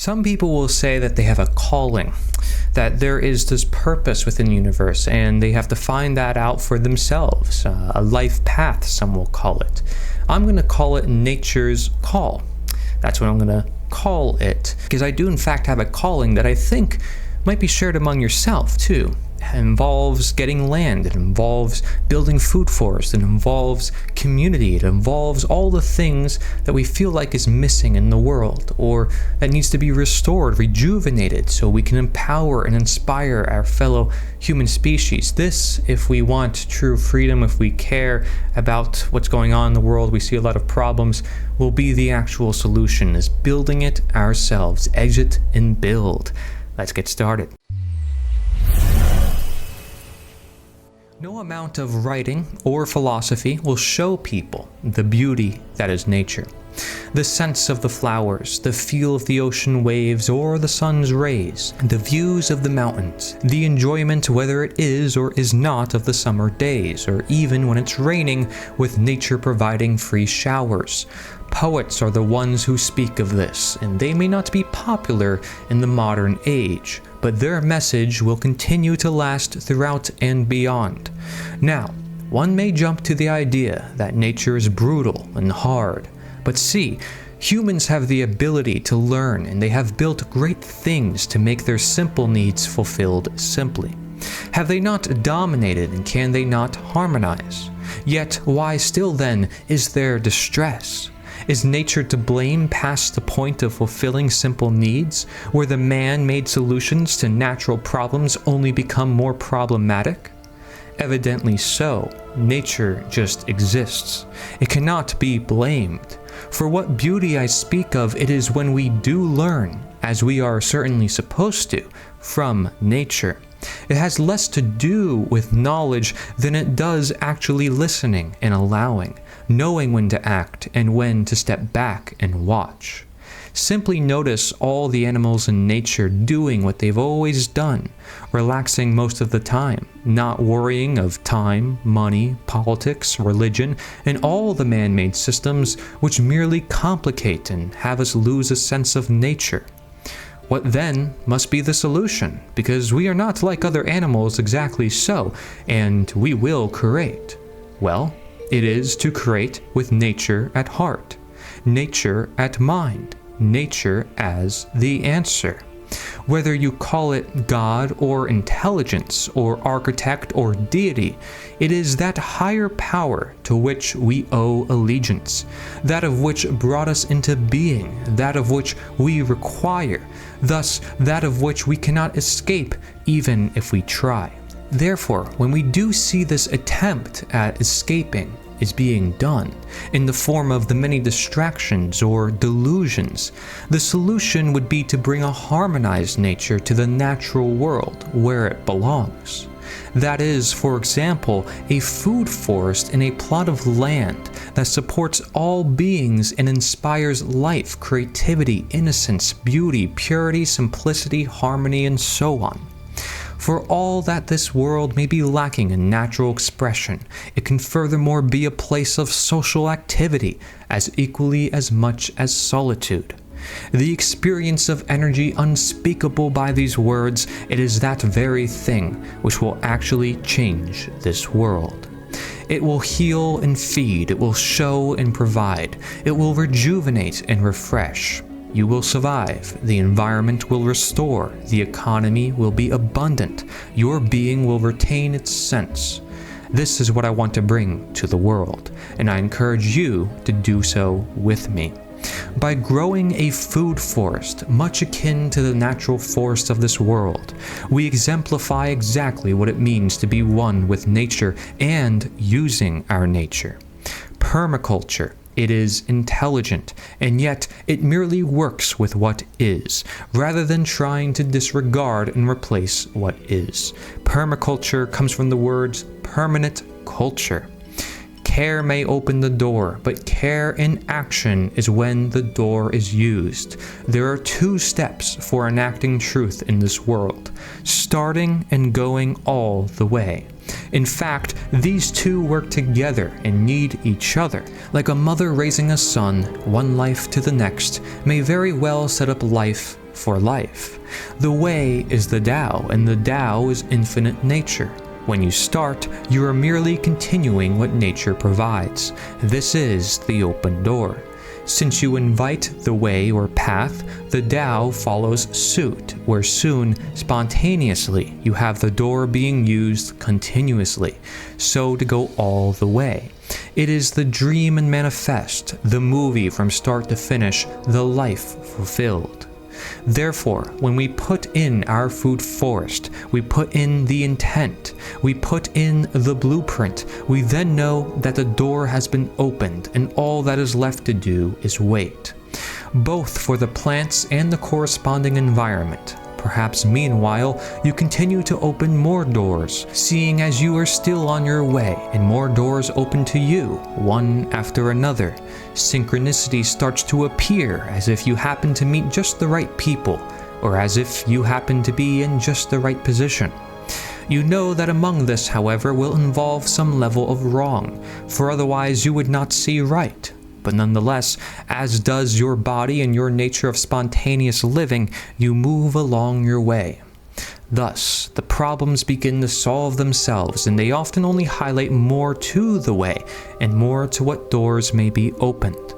Some people will say that they have a calling, that there is this purpose within the universe, and they have to find that out for themselves. A life path, some will call it. I'm going to call it nature's call. That's what I'm going to call it, because I do in fact have a calling that I think might be shared among yourself too. It involves getting land, it involves building food forests, it involves community, it involves all the things that we feel like is missing in the world, or that needs to be restored, rejuvenated, so we can empower and inspire our fellow human species. This, if we want true freedom, if we care about what's going on in the world, we see a lot of problems, will be the actual solution, is building it ourselves. Exit and build. Let's get started. No amount of writing or philosophy will show people the beauty that is nature. The sense of the flowers, the feel of the ocean waves or the sun's rays, the views of the mountains, the enjoyment whether it is or is not of the summer days, or even when it's raining, with nature providing free showers. Poets are the ones who speak of this, and they may not be popular in the modern age, but their message will continue to last throughout and beyond. Now, one may jump to the idea that nature is brutal and hard, but see, humans have the ability to learn, and they have built great things to make their simple needs fulfilled simply. Have they not dominated, and can they not harmonize? Yet why still then is there distress? Is nature to blame past the point of fulfilling simple needs, where the man-made solutions to natural problems only become more problematic? Evidently so. Nature just exists. It cannot be blamed. For what beauty I speak of, it is when we do learn, as we are certainly supposed to, from nature. It has less to do with knowledge than it does actually listening and allowing, knowing when to act and when to step back and watch. Simply notice all the animals in nature doing what they've always done, relaxing most of the time, not worrying of time, money, politics, religion, and all the man-made systems which merely complicate and have us lose a sense of nature. What then must be the solution? Because we are not like other animals exactly so, and we will create. Well, it is to create with nature at heart, nature at mind, nature as the answer. Whether you call it God or intelligence or architect or deity, it is that higher power to which we owe allegiance, that of which brought us into being, that of which we require, thus that of which we cannot escape even if we try. Therefore, when we do see this attempt at escaping is being done in the form of the many distractions or delusions, the solution would be to bring a harmonized nature to the natural world where it belongs. That is, for example, a food forest in a plot of land that supports all beings and inspires life, creativity, innocence, beauty, purity, simplicity, harmony, and so on. For all that this world may be lacking in natural expression, it can furthermore be a place of social activity as equally as much as solitude. The experience of energy unspeakable by these words, it is that very thing which will actually change this world. It will heal and feed, it will show and provide, it will rejuvenate and refresh. You will survive, the environment will restore, the economy will be abundant, your being will retain its sense. This is what I want to bring to the world, and I encourage you to do so with me. By growing a food forest, much akin to the natural forest of this world, we exemplify exactly what it means to be one with nature and using our nature. Permaculture. It is intelligent, and yet it merely works with what is, rather than trying to disregard and replace what is. Permaculture comes from the words permanent culture. Care may open the door, but care in action is when the door is used. There are two steps for enacting truth in this world, starting and going all the way. In fact, these two work together and need each other. Like a mother raising a son, one life to the next may very well set up life for life. The way is the Tao, and the Tao is infinite nature. When you start, you are merely continuing what nature provides. This is the open door. Since you invite the way or path, the Tao follows suit, where soon, spontaneously, you have the door being used continuously, so to go all the way. It is the dream and manifest, the movie from start to finish, the life fulfilled. Therefore, when we put in our food forest, we put in the intent, we put in the blueprint, we then know that the door has been opened and all that is left to do is wait. Both for the plants and the corresponding environment. Perhaps meanwhile, you continue to open more doors, seeing as you are still on your way, and more doors open to you, one after another. Synchronicity starts to appear as if you happen to meet just the right people, or as if you happen to be in just the right position. You know that among this, however, will involve some level of wrong, for otherwise you would not see right. But nonetheless, as does your body and your nature of spontaneous living, you move along your way. Thus, the problems begin to solve themselves, and they often only highlight more to the way, and more to what doors may be opened.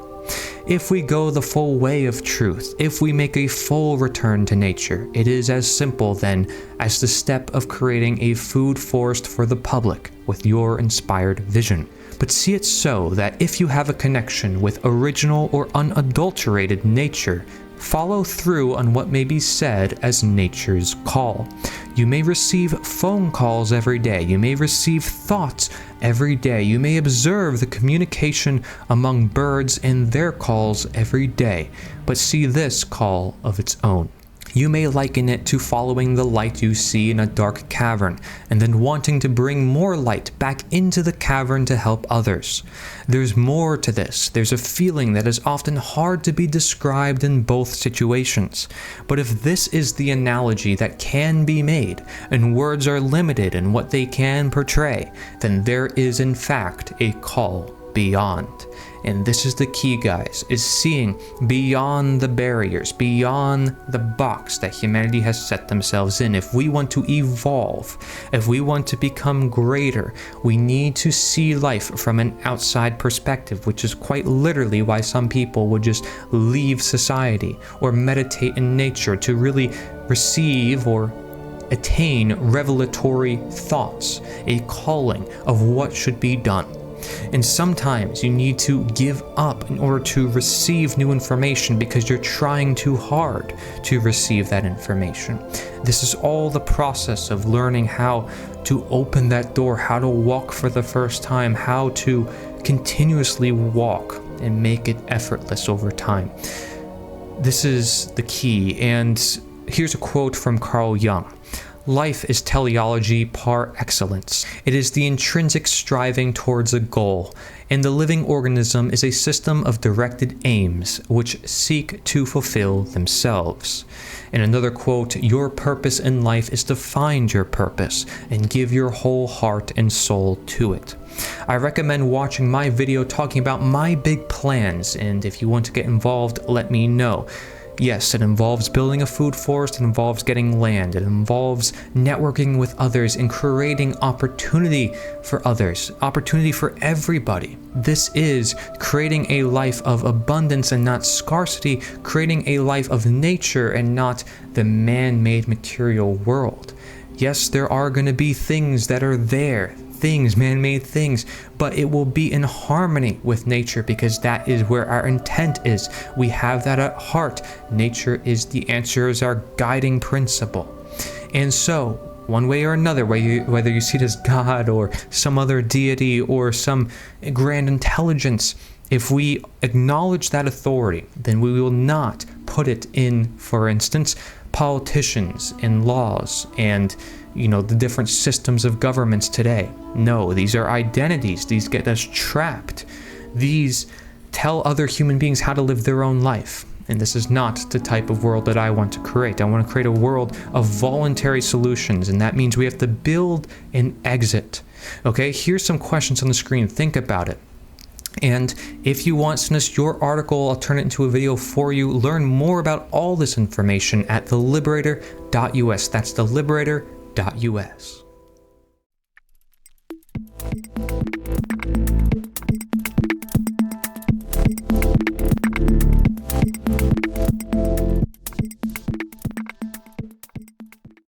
If we go the full way of truth, if we make a full return to nature, it is as simple then as the step of creating a food forest for the public with your inspired vision. But see it so that if you have a connection with original or unadulterated nature, follow through on what may be said as nature's call. You may receive phone calls every day. You may receive thoughts every day. You may observe the communication among birds and their calls every day, but see this call of its own. You may liken it to following the light you see in a dark cavern, and then wanting to bring more light back into the cavern to help others. There's more to this. There's a feeling that is often hard to be described in both situations. But if this is the analogy that can be made, and words are limited in what they can portray, then there is in fact a call beyond. And this is the key, guys, is seeing beyond the barriers, beyond the box that humanity has set themselves in. If we want to evolve, if we want to become greater, we need to see life from an outside perspective, which is quite literally why some people would just leave society or meditate in nature to really receive or attain revelatory thoughts, a calling of what should be done. And sometimes you need to give up in order to receive new information because you're trying too hard to receive that information. This is all the process of learning how to open that door, how to walk for the first time, how to continuously walk and make it effortless over time. This is the key, and here's a quote from Carl Jung. Life is teleology par excellence. It is the intrinsic striving towards a goal, and the living organism is a system of directed aims which seek to fulfill themselves. In another quote, your purpose in life is to find your purpose and give your whole heart and soul to it. I recommend watching my video talking about my big plans, and if you want to get involved, let me know. Yes, it involves building a food forest, it involves getting land, it involves networking with others and creating opportunity for others, opportunity for everybody. This is creating a life of abundance and not scarcity, creating a life of nature and not the man-made material world. Yes, there are going to be things that are there, things, man-made things, but it will be in harmony with nature because that is where our intent is. We have that at heart. Nature is the answer, is our guiding principle. And so, one way or another, whether you see it as God or some other deity or some grand intelligence, if we acknowledge that authority, then we will not put it in, for instance, politicians and laws and the different systems of governments today. No, these are identities. These get us trapped. These tell other human beings how to live their own life. And this is not the type of world that I want to create. I want to create a world of voluntary solutions, and that means we have to build an exit. Okay, here's some questions on the screen. Think about it. And if you want to send us your article, I'll turn it into a video for you. Learn more about all this information at theliberator.us. That's theliberator.us.